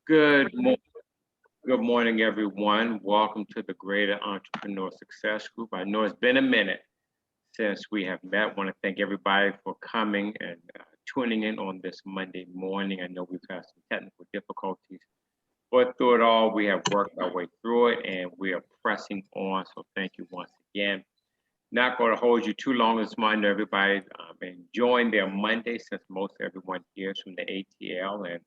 Good mo- Good morning, everyone. Welcome to the Greater Entrepreneur Success Group. I know it's been a minute since we have met. I want to thank everybody for coming and tuning in on this Monday morning. I know we've had some technical difficulties, but through it all, we have worked our way through it and we are pressing on. So thank you once again. Not going to hold you too long this morning. Everybody enjoying their Monday since most everyone here is from the ATL and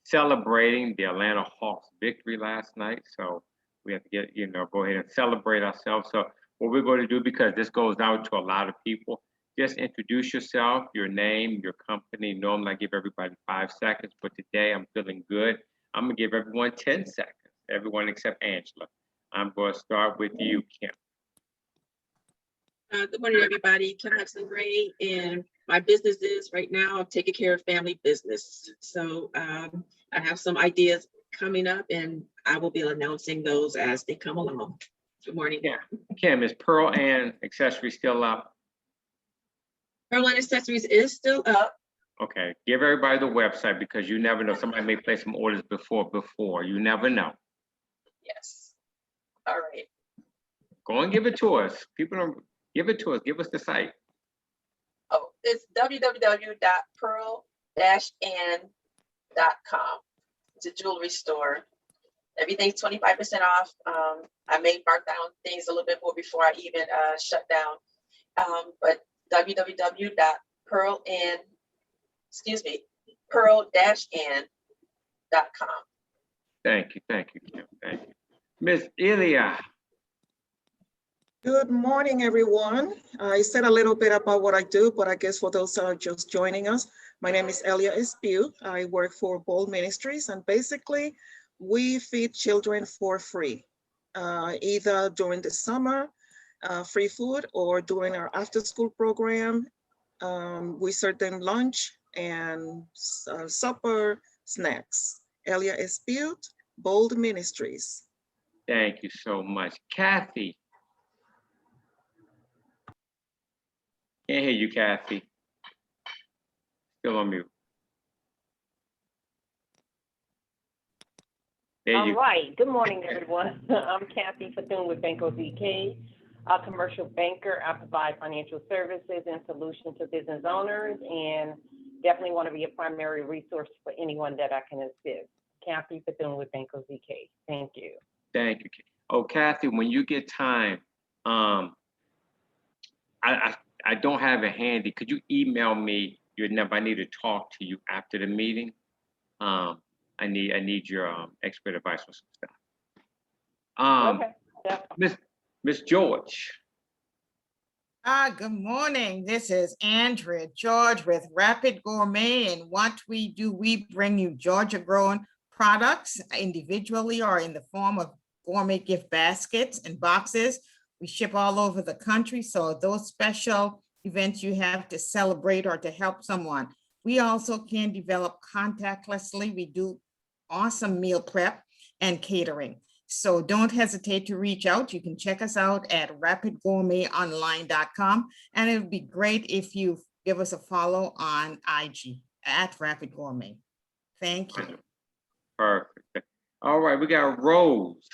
celebrating the Atlanta Hawks victory last night. So we have to go ahead and celebrate ourselves. So what we're going to do, because this goes out to a lot of people, just introduce yourself, your name, your company. Normally I give everybody 5 seconds, but today I'm feeling good. I'm gonna give everyone 10 seconds, everyone except Angela. I'm going to start with you, Kim. Good morning, everybody. Kim Hudson Gray, and my business is right now I'm taking care of family business. So I have some ideas coming up, and I will be announcing those as they come along. Good morning. Yeah. Kim, is Pearl and Accessory still up? Pearl and Accessories is still up. Okay, give everybody the website because you never know. Somebody may place some orders before. You never know. Yes. All right. Go and give it to us. People don't give it to us. Give us the site. Oh, it's www.pearl-n.com. It's a jewelry store. Everything's 25% off. I may mark down things a little bit more before I even shut down. But pearl-n.com. Thank you, Kim. Thank you. Miss Ilya. Good morning, everyone. I said a little bit about what I do, but I guess for those that are just joining us, my name is Elia Espiu. I work for Bold Ministries, and basically we feed children for free, either during the summer, free food, or during our after-school program. We serve them lunch and supper, snacks. Elia Espiu, Bold Ministries. Thank you so much. Kathy. Can't hear you, Kathy. Still on mute. There All you right. Good morning, everyone. I'm Kathy Fathun with Banco ZK, a commercial banker. I provide financial services and solutions to business owners, and definitely want to be a primary resource for anyone that I can assist. Kathy Fathun with Banco ZK. Thank you. Thank you. Oh, Kathy, when you get time, I don't have it handy. Could you email me your number? I need to talk to you after the meeting. I need your expert advice on some stuff. Okay. Yeah. Miss George. Good morning. This is Andrea George with Rapid Gourmet. And what we do, we bring you Georgia grown products individually or in the form of gourmet gift baskets and boxes. We ship all over the country. So those special events you have to celebrate or to help someone. We also can develop contactlessly. We do awesome meal prep and catering. So don't hesitate to reach out. You can check us out at rapidgourmetonline.com. And it would be great if you give us a follow on IG at Rapid Gourmet. Thank you. Perfect. All right, we got Rose.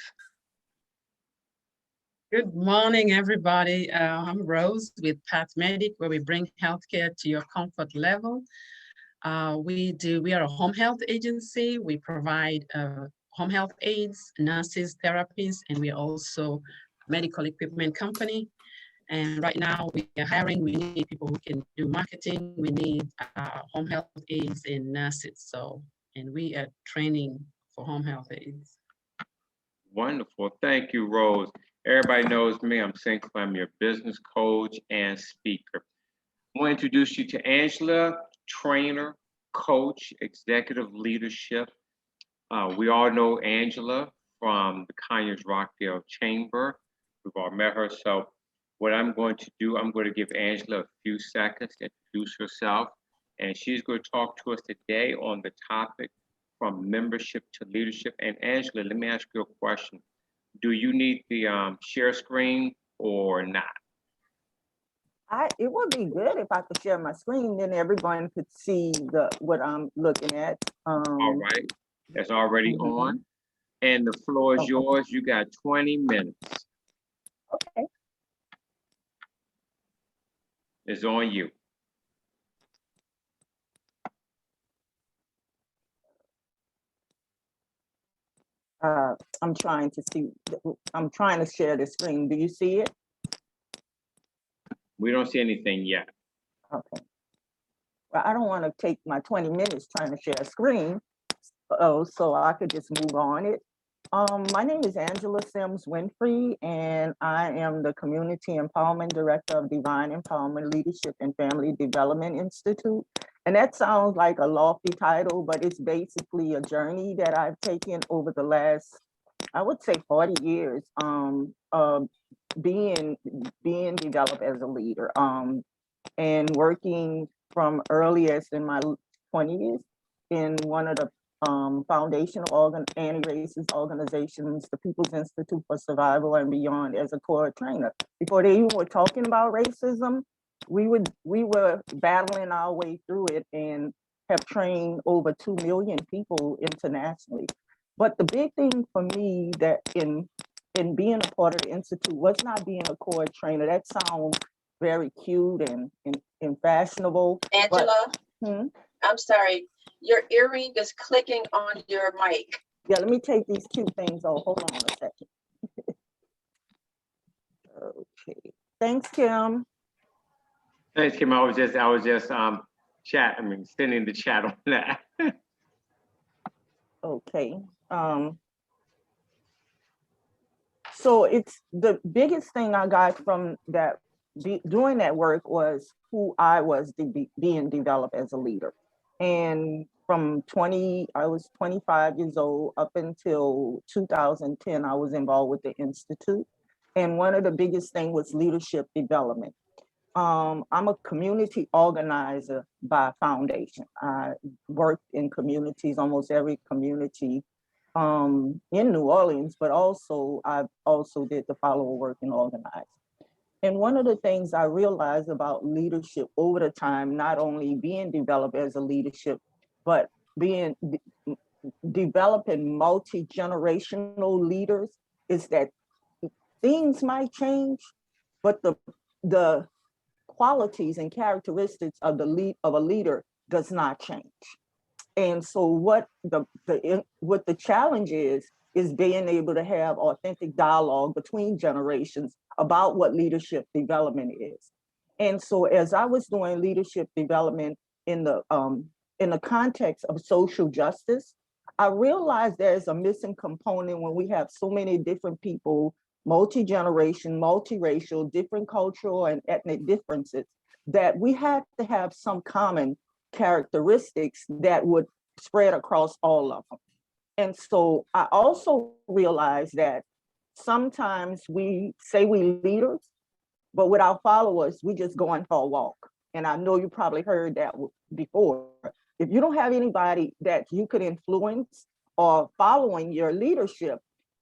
Good morning, everybody. I'm Rose with PathMedic, where we bring healthcare to your comfort level. We are a home health agency. We provide home health aides, nurses, therapists, and we are also medical equipment company. And right now we are hiring. We need people who can do marketing. We need home health aides and nurses. And we are training for home health aides. Wonderful. Thank you, Rose. Everybody knows me. I'm Sinclair. I'm your business coach and speaker. I want to introduce you to Angela, trainer, coach, executive leadership. We all know Angela from the Conyers Rockdale Chamber. We've all met her. So what I'm going to do, I'm going to give Angela a few seconds to introduce herself. And she's going to talk to us today on the topic from membership to leadership. And Angela, let me ask you a question. Do you need the share screen or not? It would be good if I could share my screen, then everyone could see what I'm looking at. All right. that's already Mhm. on. And the floor is Okay. yours. You got 20 minutes. Okay. It's on you. I'm trying to see, I'm trying to share the screen. Do you see it? We don't see anything yet. Okay. Well, I don't want to take my 20 minutes trying to share a screen. Oh, so I could just move on it. My name is Angela Sims Winfrey, and I am the Community Empowerment Director of Divine Empowerment Leadership and Family Development Institute. And that sounds like a lofty title, but it's basically a journey that I've taken over the last, I would say 40 years, being developed as a leader, and working from earliest in my 20s in one of the foundational anti-racist organizations, the People's Institute for Survival and Beyond, as a core trainer. Before they even were talking about racism, we were battling our way through it and have trained over 2 million people internationally. But the big thing for me that in being a part of the Institute was not being a core trainer. That sounds very cute and fashionable. Angela, Hmm? I'm sorry, your earring is clicking on your mic. Yeah, let me take these cute things off. Hold on a second. Okay. Thanks, Kim. Thanks, Kim. I was just sending the chat on that. Okay. So it's the biggest thing I got from that doing that work was who I was being developed as a leader. And from I was 25 years old up until 2010, I was involved with the Institute. And one of the biggest things was leadership development. I'm a community organizer by foundation. I worked in communities, almost every community in New Orleans, but also I also did the follower work and organizing. And one of the things I realized about leadership over the time, not only being developed as a leadership, but being developing multi-generational leaders, is that things might change, but the qualities and characteristics of a leader does not change. And so what the challenge is being able to have authentic dialogue between generations about what leadership development is. And so as I was doing leadership development in the context of social justice, I realized there's a missing component when we have so many different people, multi-generation, multiracial, different cultural and ethnic differences, that we have to have some common characteristics that would spread across all of them. And so I also realized that sometimes we say we leaders, but with our followers, we just going for a walk. And I know you probably heard that before. If you don't have anybody that you could influence or following your leadership,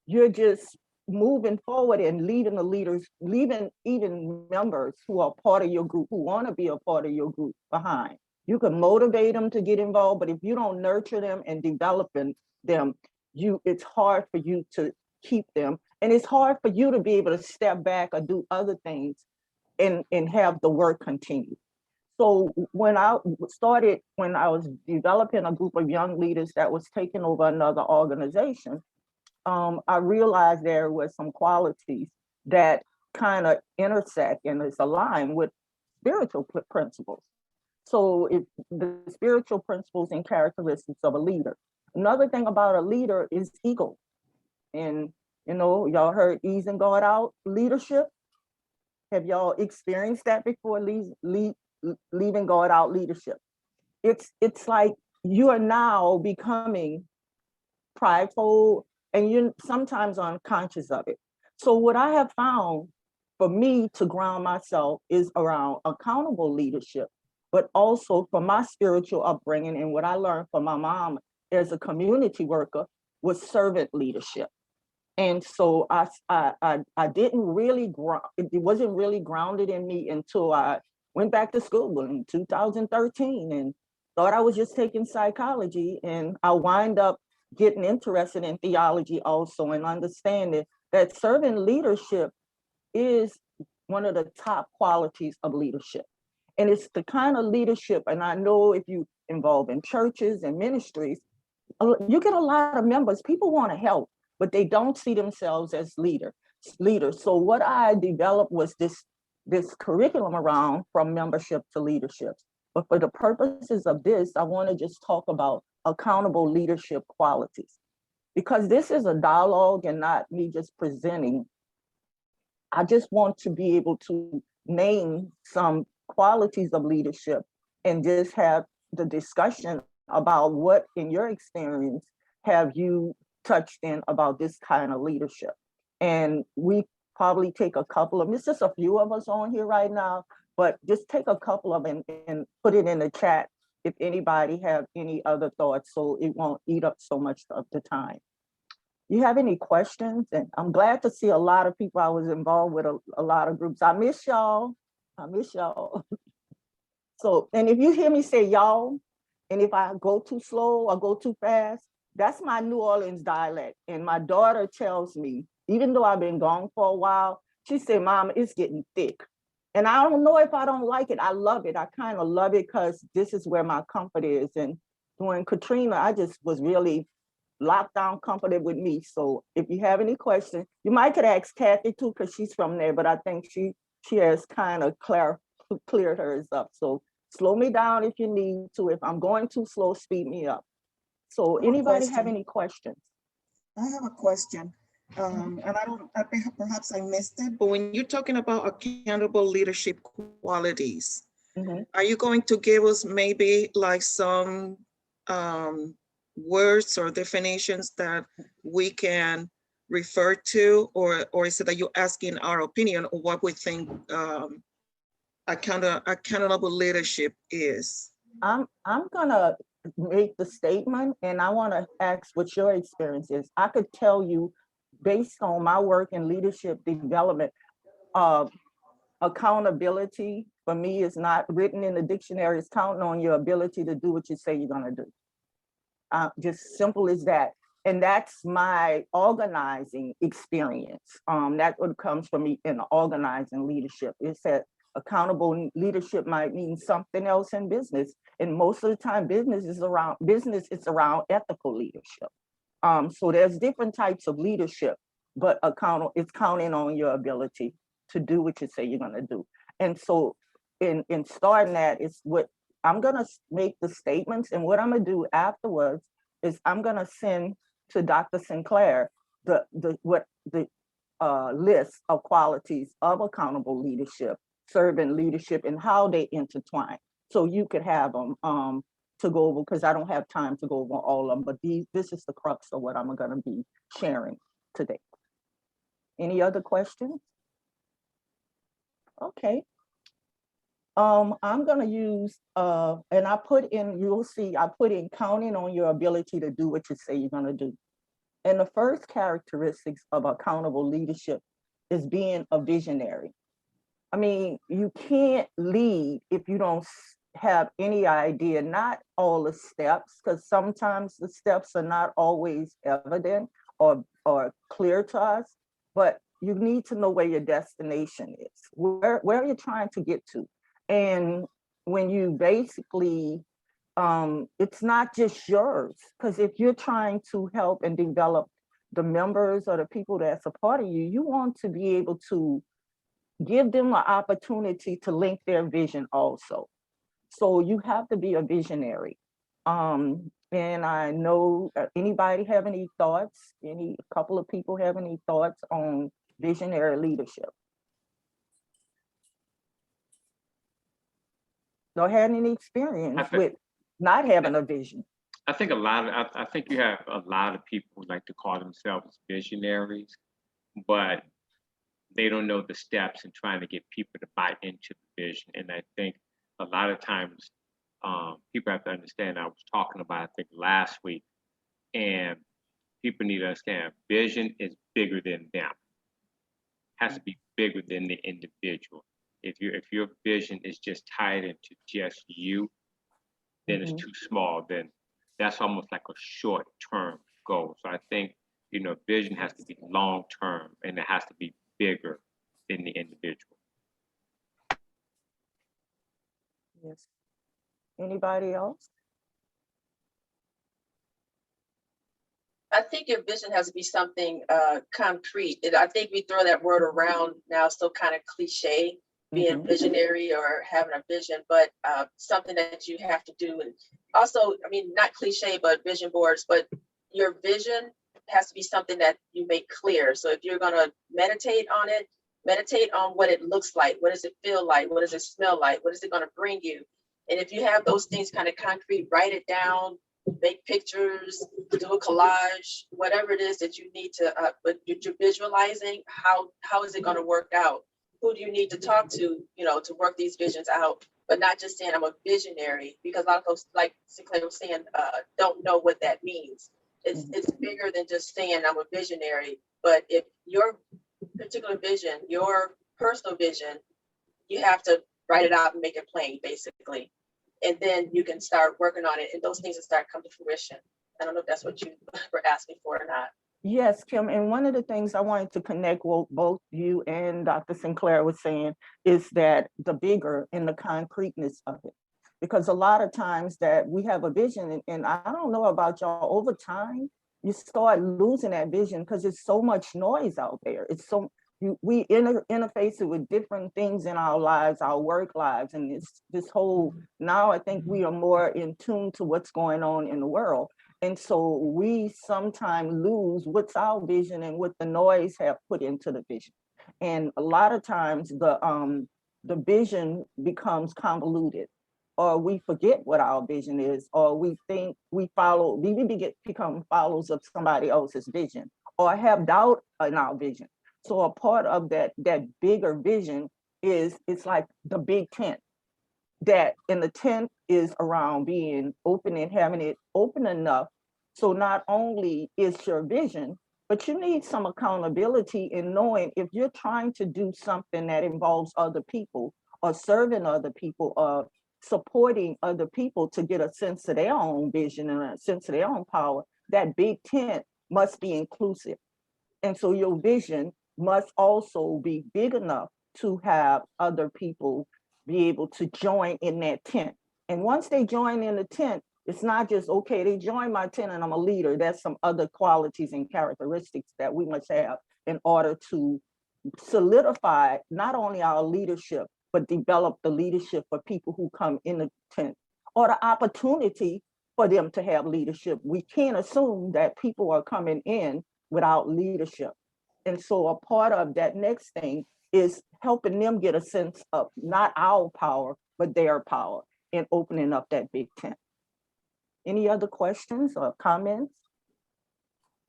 you're just moving forward and leaving the leaders, leaving even members who are part of your group, who want to be a part of your group behind. You can motivate them to get involved, but if you don't nurture them and develop them, it's hard for you to keep them. And it's hard for you to be able to step back or do other things and have the work continue. So when I was developing a group of young leaders that was taking over another organization, I realized there were some qualities that kind of intersect and is aligned with spiritual principles. So the spiritual principles and characteristics of a leader. Another thing about a leader is ego. And y'all heard ease and God out leadership. Have y'all experienced that before, leaving God out leadership? It's like you are now becoming prideful and you're sometimes unconscious of it. So what I have found for me to ground myself is around accountable leadership, but also from my spiritual upbringing and what I learned from my mom as a community worker was servant leadership. And so I didn't really it wasn't really grounded in me until I went back to school in 2013 and thought I was just taking psychology, and I wind up getting interested in theology also and understanding that servant leadership is one of the top qualities of leadership. And it's the kind of leadership, and I know if you involve in churches and ministries, you get a lot of members, people want to help, but they don't see themselves as leaders. So what I developed was this curriculum around from membership to leadership. But for the purposes of this, I want to just talk about accountable leadership qualities, because this is a dialogue and not me just presenting. I just want to be able to name some qualities of leadership and just have the discussion about what in your experience have you touched in about this kind of leadership. And we probably take a couple of, it's just a few of us on here right now, but just take a couple of them and put it in the chat if anybody have any other thoughts, so it won't eat up so much of the time. You have any questions? And I'm glad to see a lot of people. I was involved with a lot of groups. I miss y'all. So, and if you hear me say y'all, and if I go too slow or go too fast, that's my New Orleans dialect. And my daughter tells me, even though I've been gone for a while, she said, Mom, it's getting thick. And I don't know if I don't like it. I love it. I kind of love it because this is where my comfort is. And during Katrina, I just was really locked down, comforted with me. So if you have any questions, you might could ask Kathy too, because she's from there, but I think she has kind of cleared hers up. So slow me down if you need to. If I'm going too slow, speed me up. So anybody have any questions? I have a question. And perhaps I missed it, but when you're talking about accountable leadership qualities, are you going to give us maybe like some words or definitions that we can refer to, or is it that you're asking our opinion on what we think accountable leadership is? I'm gonna make the statement, and I want to ask what your experience is. I could tell you, based on my work in leadership development, accountability for me is not written in the dictionary. It's counting on your ability to do what you say you're gonna do. Just simple as that. And that's my organizing experience. That's what comes from me in organizing leadership. It's that accountable leadership might mean something else in business. And most of the time, business is around ethical leadership. So there's different types of leadership, but it's counting on your ability to do what you say you're gonna do. And so in starting that, is what I'm gonna make the statements, and what I'm gonna do afterwards is I'm gonna send to Dr. Sinclair the list of qualities of accountable leadership, servant leadership, and how they intertwine. So you could have them to go over, because I don't have time to go over all of them, but this is the crux of what I'm gonna be sharing today. Any other questions? Okay. I'm gonna use, and I put in, you'll see, I put in counting on your ability to do what you say you're gonna do. And the first characteristics of accountable leadership is being a visionary. I mean, you can't lead if you don't have any idea, not all the steps, because sometimes the steps are not always evident or clear to us, but you need to know where your destination is, where are you trying to get to? And when you basically, it's not just yours, because if you're trying to help and develop the members or the people that's a part of you, you want to be able to give them an opportunity to link their vision also. So you have to be a visionary. And I know, anybody have any thoughts? A couple of people have any thoughts on visionary leadership? Or had any experience with not having a vision? I think I think you have a lot of people who like to call themselves visionaries, but they don't know the steps in trying to get people to buy into the vision. And I think a lot of times people have to understand, I was talking about, I think last week, and people need to understand vision is bigger than them. Has to be bigger than the individual. If your vision is just tied into just you, then it's too small. Then that's almost like a short-term goal. So I think, vision has to be long-term and it has to be bigger than the individual. Yes. Anybody else? I think your vision has to be something concrete. And I think we throw that word around now, so kind of cliche, being Mhm. visionary or having a vision, but something that you have to do. And also, I mean, not cliche, but vision boards, but your vision has to be something that you make clear. So if you're going to meditate on it, meditate on what it looks like. What does it feel like? What does it smell like? What is it going to bring you? And if you have those things kind of concrete, write it down, make pictures, do a collage, whatever it is that you need to, but you're visualizing, how is it going to work out? Who do you need to talk to, to work these visions out? But not just saying I'm a visionary, because a lot of folks, like Sinclair was saying, don't know what that means. It's bigger than just saying I'm a visionary. But if your particular vision, your personal vision, you have to write it out and make it plain, basically. And then you can start working on it, and those things will start coming to fruition. I don't know if that's what you were asking for or not. Yes, Kim, and one of the things I wanted to connect what both you and Dr. Sinclair was saying is that the bigger and the concreteness of it. Because a lot of times that we have a vision, and I don't know about y'all, over time, you start losing that vision because there's so much noise out there. It's so, we interface it with different things in our lives, our work lives, and it's this whole, now I think we are more in tune to what's going on in the world. And so we sometimes lose what's our vision and what the noise have put into the vision. And a lot of times the vision becomes convoluted, or we forget what our vision is, or we think we become followers of somebody else's vision, or have doubt in our vision. So a part of that bigger vision is, it's like the big tent, that in the tent is around being open and having it open enough. So not only is your vision, but you need some accountability in knowing if you're trying to do something that involves other people, or serving other people, or supporting other people to get a sense of their own vision and a sense of their own power, that big tent must be inclusive. And so your vision must also be big enough to have other people be able to join in that tent. And once they join in the tent, it's not just, okay, they join my tent and I'm a leader. There's some other qualities and characteristics that we must have in order to solidify not only our leadership, but develop the leadership for people who come in the tent, or the opportunity for them to have leadership. We can't assume that people are coming in without leadership. And so a part of that next thing is helping them get a sense of not our power, but their power, and opening up that big tent. Any other questions or comments?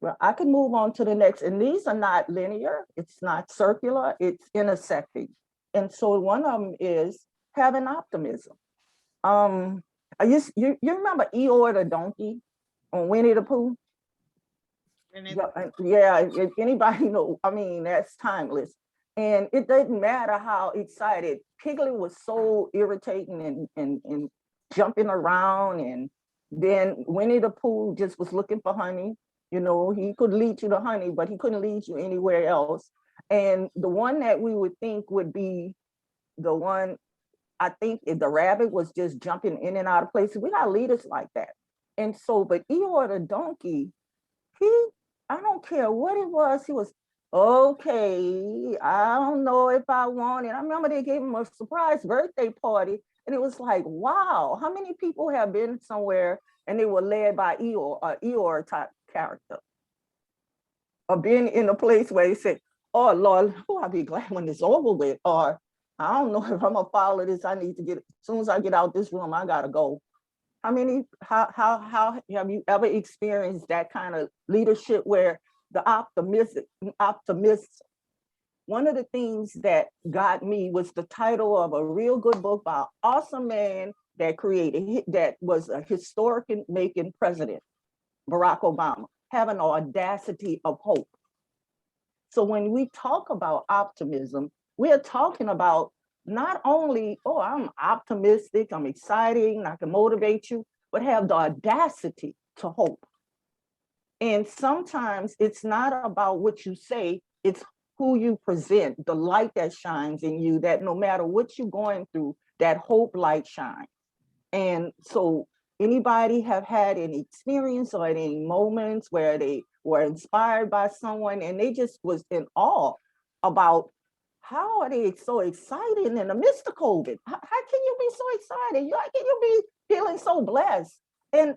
Well, I can move on to the next, and these are not linear, it's not circular, it's intersecting. And so one of them is having optimism. You remember Eeyore the donkey on Winnie the Pooh? Yeah, if anybody know, I mean, that's timeless. And it doesn't matter how excited, Piglet was so irritating and jumping around, and then Winnie the Pooh just was looking for honey. He could lead you to honey, but he couldn't lead you anywhere else. And the one that we would think would be the one, I think if the rabbit was just jumping in and out of places. We got leaders like that. And so, but Eeyore the donkey, I don't care what it was, he was, okay, I don't know if I want it. I remember they gave him a surprise birthday party, and it was like, wow, how many people have been somewhere and they were led by Eeyore type character? Or been in a place where they said, oh Lord, I'll be glad when it's over with, or I don't know if I'm gonna follow this, I need to get, as soon as I get out this room, I gotta go. How have you ever experienced that kind of leadership where the optimist? One of the things that got me was the title of a real good book by an awesome man that was a historic making president, Barack Obama, having the audacity of hope. So when we talk about optimism, we're talking about not only, oh, I'm optimistic, I'm exciting, I can motivate you, but have the audacity to hope. And sometimes it's not about what you say, it's who you present, the light that shines in you, that no matter what you're going through, that hope light shines. And so anybody have had any experience or any moments where they were inspired by someone and they just was in awe about how are they so excited in the midst of COVID? How can you be so excited? How can you be feeling so blessed? And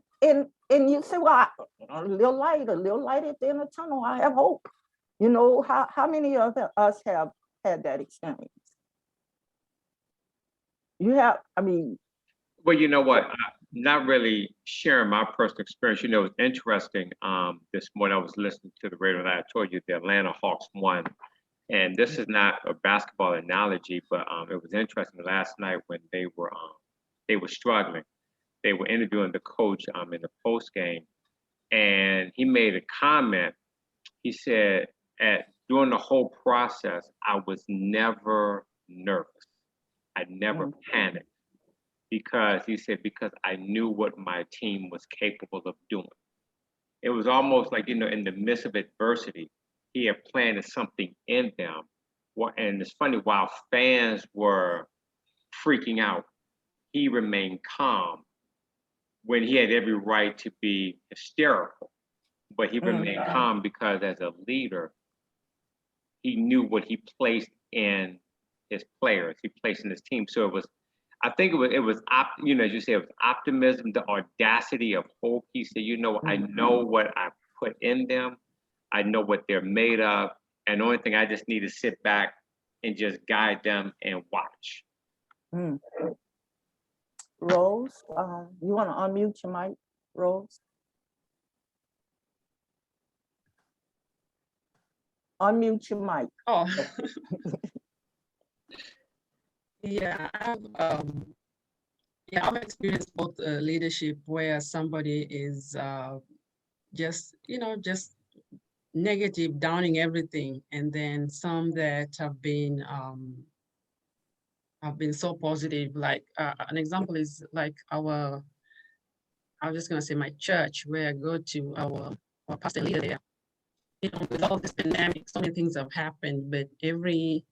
you say, well, a little light at the end of the tunnel, I have hope. You know, how many of us have had that experience? You have, I mean. Well, you know what? Not really sharing my personal experience. You know, it's interesting. This morning I was listening to the radio and I told you the Atlanta Hawks won. And this is not a basketball analogy, but it was interesting last night when they were struggling. They were interviewing the coach in the post game, and he made a comment. He said, during the whole process, I was never nervous. I never panicked because he said, because I knew what my team was capable of doing. It was almost like, you know, in the midst of adversity, he had planted something in them. And it's funny, while fans were freaking out, he remained calm when he had every right to be hysterical. But he remained calm because as a leader, he knew what he placed in his players, he placed in his team. So it was, I think it was, you know, as you said, it was optimism, the audacity of hope. He said, you know, I know what I put in them. I know what they're made of. And the only thing I just need to sit back and just guide them and watch. Rose, you want to unmute your mic, Rose? Unmute your mic. Oh. Yeah, I've experienced both leadership where somebody is just negative, downing everything, and then some that have been so positive. Like an example is like I'm just gonna say my church, where I go to, our pastor leader there. You know, with all this pandemic, so many things have happened, but every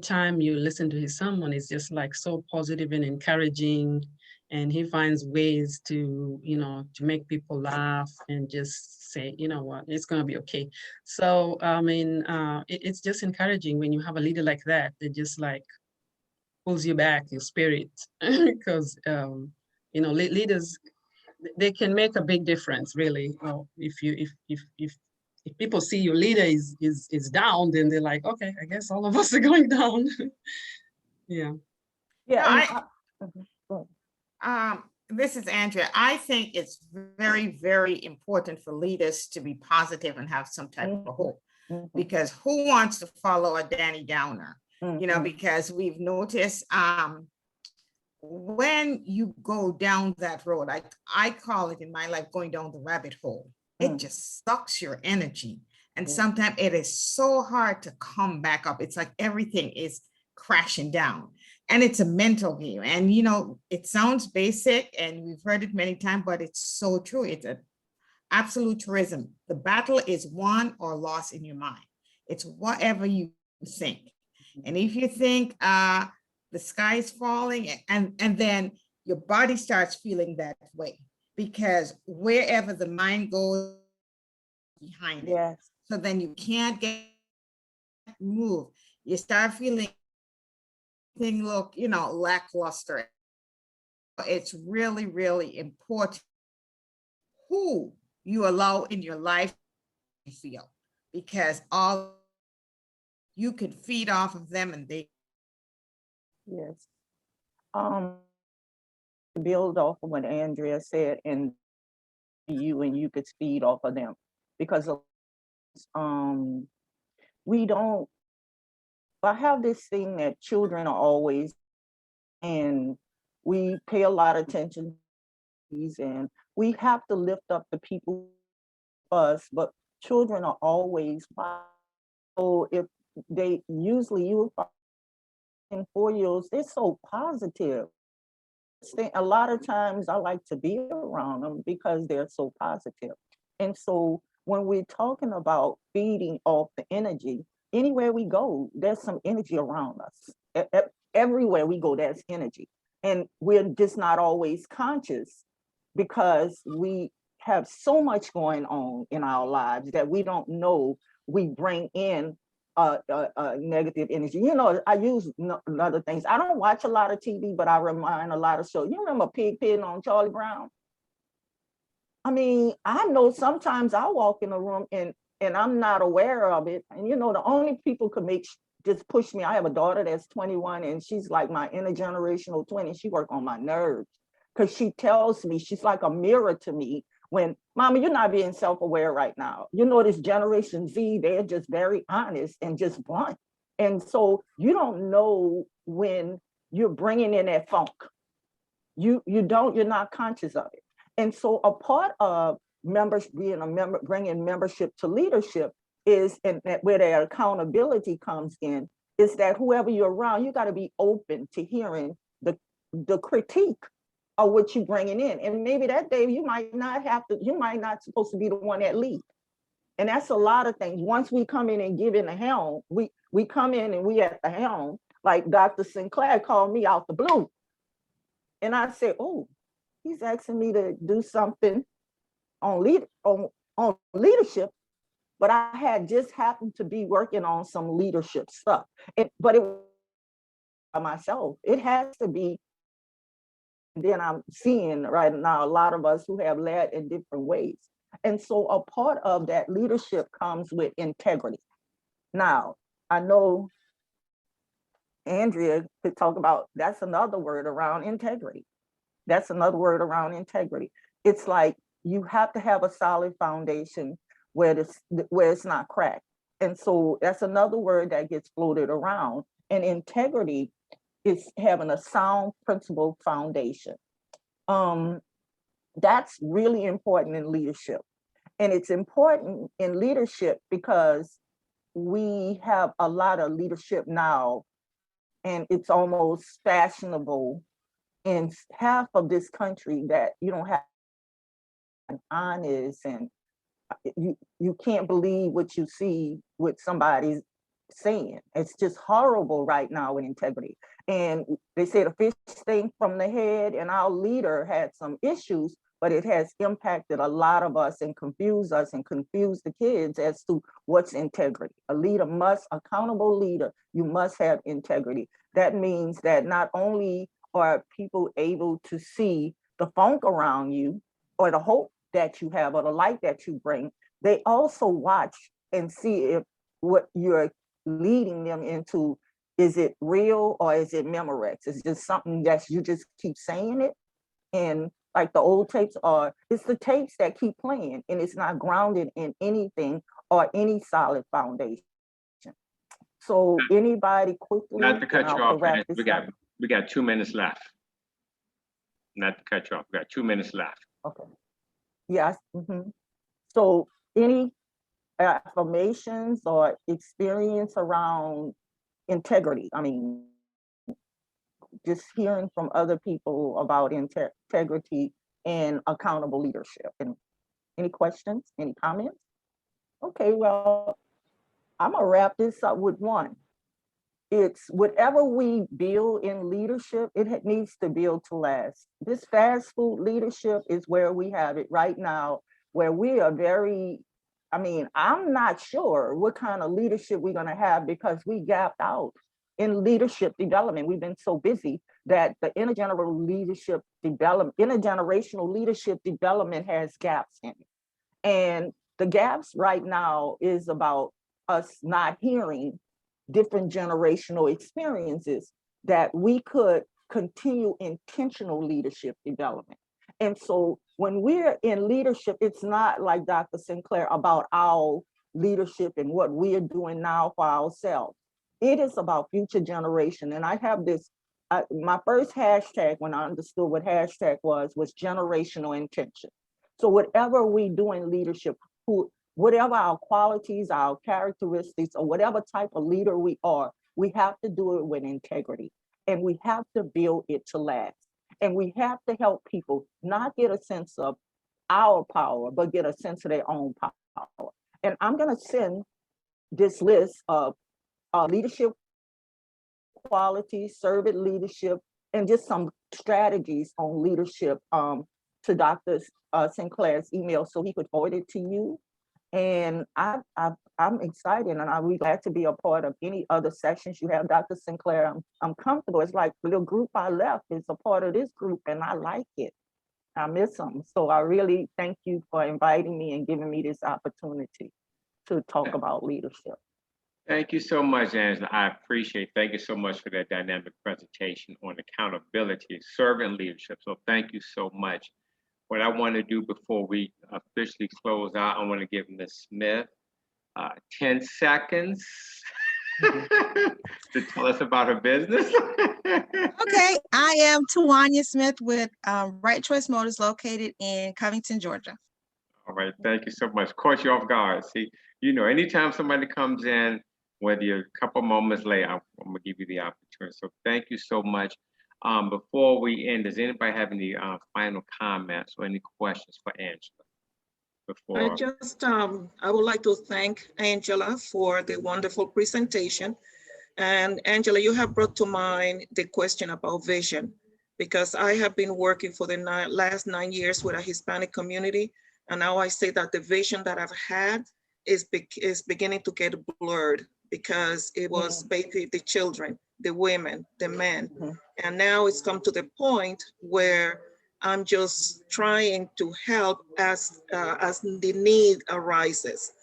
time you listen to his sermon, it's just like so positive and encouraging, and he finds ways to, you know, to make people laugh and just say, you know what, it's gonna be okay. So I mean, it's just encouraging when you have a leader like that just like pulls you back, your spirit, because you know, leaders, they can make a big difference, really. Well, if people see your leader is down, then they're like, okay, I guess all of us are going down. Yeah. Yeah. This is Andrea. I think it's very, very important for leaders to be positive and have some type of hope, because who wants to follow a Danny Downer? You know, because we've noticed when you go down that road, I call it in my life going down the rabbit hole. It just sucks your energy. And sometimes it is so hard to come back up. It's like everything is crashing down. And it's a mental game. And, you know, it sounds basic and we've heard it many times, but it's so true. It's an absolute truism. The battle is won or lost in your mind. It's whatever you think. And if you think the sky is falling and then your body starts feeling that way, because wherever the mind goes behind it, so then you can't get moved. You start feeling things look, you know, lackluster. It's really, really important who you allow in your life to feel, because all you can feed off of them and they. Yes. Build off of what Andrea said, and you could feed off of them, because we don't. I have this thing that children are always, and we pay a lot of attention to these, and we have to lift up the people us, but children are always. So if they usually you in 4-year-olds, they're so positive. A lot of times I like to be around them because they're so positive. And so when we're talking about feeding off the energy, anywhere we go, there's some energy around us. Everywhere we go, there's energy. And we're just not always conscious because we have so much going on in our lives that we don't know we bring in negative energy. You know, I use other things. I don't watch a lot of TV, but I remind a lot of shows. You remember Pigpen on Charlie Brown? I mean, I know sometimes I walk in a room and I'm not aware of it. And you know, the only people could make just push me. I have a daughter that's 21 and she's like my intergenerational twin, and she work on my nerves because she tells me, she's like a mirror to me when, Mama, you're not being self-aware right now. You know, this Generation Z, they're just very honest and just blunt. And so you don't know when you're bringing in that funk. You're not conscious of it. And so a part of members being a member, bringing membership to leadership is, and where their accountability comes in, is that whoever you're around, you got to be open to hearing the critique of what you're bringing in. And maybe that day you might not supposed to be the one that lead. And that's a lot of things. Once we come in and give in the helm, we come in and we at the helm, like Dr. Sinclair called me out the blue. And I said, oh, he's asking me to do something on leadership, but I had just happened to be working on some leadership stuff. But it by myself, it has to be. Then I'm seeing right now a lot of us who have led in different ways. And so a part of that leadership comes with integrity. Now, I know Andrea could talk about, that's another word around integrity. That's another word around integrity. It's like you have to have a solid foundation where it's not cracked. And so that's another word that gets floated around. And integrity is having a sound principle foundation. That's really important in leadership. And it's important in leadership because we have a lot of leadership now, and it's almost fashionable in half of this country that you don't have an honest, and you can't believe what you see what somebody's saying. It's just horrible right now with integrity. And they say the fish stink from the head, and our leader had some issues, but it has impacted a lot of us and confused us and confused the kids as to what's integrity. Accountable leader, you must have integrity. That means that not only are people able to see the funk around you or the hope that you have or the light that you bring, they also watch and see if what you're leading them into, is it real or is it Memorex? It's just something that you just keep saying it. And like the old tapes are, it's the tapes that keep playing and it's not grounded in anything or any solid foundation. So anybody quickly? Not to cut you off, wrap we got 2 minutes left. Not to cut you off, we got 2 minutes left. Okay. Yes. So any affirmations or experience around integrity? I mean, just hearing from other people about integrity and accountable leadership. And any questions, any comments? Okay, well, I'm gonna wrap this up with one. It's whatever we build in leadership, it needs to build to last. This fast food leadership is where we have it right now, where we are I'm not sure what kind of leadership we're gonna have because we gapped out in leadership development. We've been so busy that the intergenerational leadership development has gaps in it. And the gaps right now is about us not hearing different generational experiences that we could continue intentional leadership development. And so when we're in leadership, it's not like Dr. Sinclair about our leadership and what we're doing now for ourselves. It is about future generation. And I have this, my first hashtag when I understood what hashtag was generational intention. So whatever we do in leadership, whatever our qualities, our characteristics, or whatever type of leader we are, we have to do it with integrity. And we have to build it to last. And we have to help people not get a sense of our power, but get a sense of their own power. And I'm gonna send this list of leadership qualities, servant leadership, and just some strategies on leadership to Dr. Sinclair's email so he could forward it to you. And I'm excited, and I'll be glad to be a part of any other sessions you have, Dr. Sinclair. I'm comfortable. It's like the little group I left is a part of this group, and I like it. I miss them. So I really thank you for inviting me and giving me this opportunity to talk about leadership. Thank you so much, Angela. I appreciate it. Thank you so much for that dynamic presentation on accountability, servant leadership. So thank you so much. What I want to do before we officially close out, I want to give Ms. Smith 10 seconds to tell us about her business. Okay, I am Tawanya Smith with Right Choice Motors located in Covington, Georgia. All right, thank you so much. Caught you off guard. See, you know, anytime somebody comes in, whether you're a couple moments late, I'm gonna give you the opportunity. So thank you so much. Before we end, does anybody have any final comments or any questions for Angela? I would like to thank Angela for the wonderful presentation. And Angela, you have brought to mind the question about vision, because I have been working for the last 9 years with a Hispanic community. And now I say that the vision that I've had is beginning to get blurred, because it was basically the children, the women, the men. And now it's come to the point where I'm just trying to help as the need arises.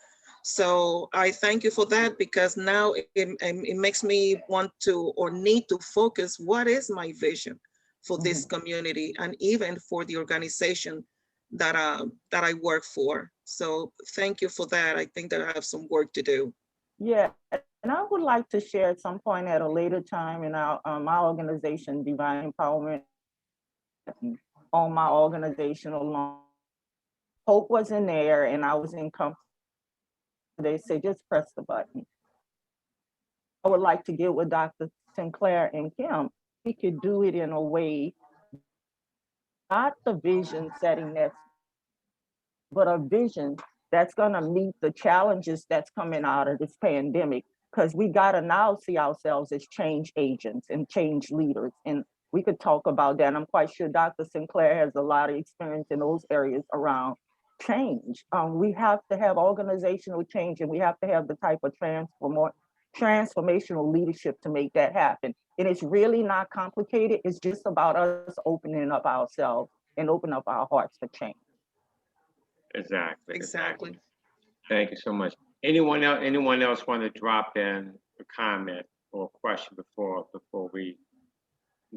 So I thank you for that, because now it makes me want to or need to focus, what is my vision for this community and even for the organization that I work for. So thank you for that. I think that I have some work to do. Yeah, and I would like to share at some point at a later time in our my organization, Divine Empowerment, on my organizational lawn. Hope was in there, and I was in company. They say just press the button. I would like to get with Dr. Sinclair and Kim. We could do it in a way, not the vision setting but a vision that's going to meet the challenges that's coming out of this pandemic, because we got to now see ourselves as change agents and change leaders. And we could talk about that. I'm quite sure Dr. Sinclair has a lot of experience in those areas around change. We have to have organizational change, and we have to have the type of transformational leadership to make that happen. And it's really not complicated. It's just about us opening up ourselves and open up our hearts for change. Exactly. Thank you so much. Anyone else want to drop in a comment or a question before we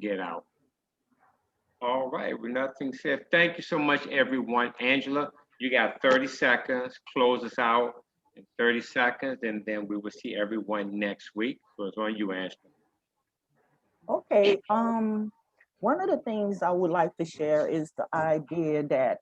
get out? All right, with nothing said, thank you so much, everyone. Angela, you got 30 seconds. Close us out in 30 seconds, and then we will see everyone next week. So it's on you, Angela. Okay. One of the things I would like to share is the idea that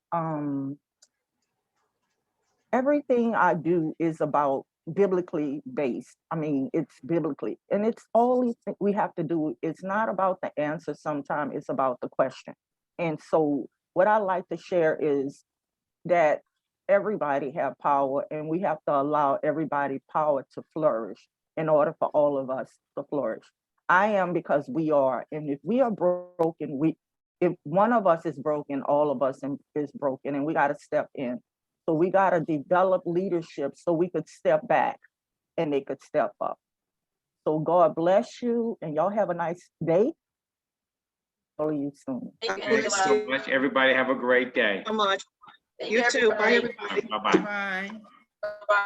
everything I do is about biblically based. I mean, it's biblically, and it's all we have to do. It's not about the answer sometimes, it's about the question. And so what I like to share is that everybody have power, and we have to allow everybody power to flourish in order for all of us to flourish. I am, because we are, and if we are broken, if one of us is broken, all of us is broken, and we got to step in. So we got to develop leadership so we could step back and they could step up. So God bless you, and y'all have a nice day. See you soon. Thank Thank you so much. Everybody have a great day. So much. Thank You too. Bye, everybody. everybody. Bye-bye. Bye.